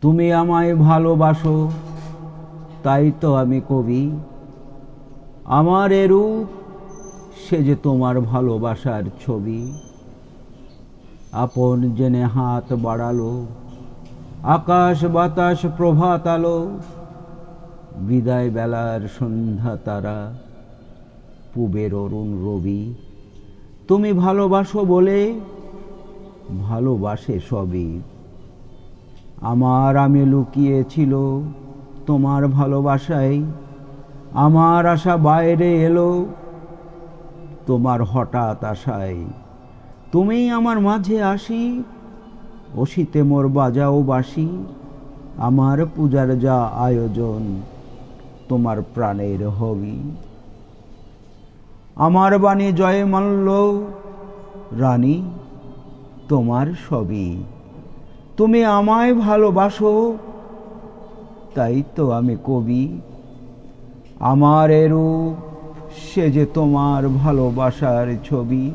তুমি আমায় ভালোবাসো, তাই তো আমি কবি। আমার এ রূপ, সে যে তোমার ভালোবাসার ছবি। আপন জেনে হাত বাড়ালো, আকাশ বাতাস প্রভাত আলো, বিদায় বেলার সন্ধ্যা তারা, পূবের অরুণ রবি। তুমি ভালোবাসো বলে ভালোবাসে সবই। আমার আমি লুকিয়েছিল তোমার ভালোবাসায়, আমার আশা বাইরে এলো তোমার হঠাৎ আশায়। তুমি আমার মাঝে আসি, অসিতে মোর বাজাও বাসি। আমার পূজার যা আয়োজন, তোমার প্রাণের হবি। আমার বাণী জয় মাল্য, রানী তোমার সবই। তুমি আমায় ভালোবাসো, তাই তো আমি কবি। আমার এ রূপ, সে যে তোমার ভালোবাসার ছবি।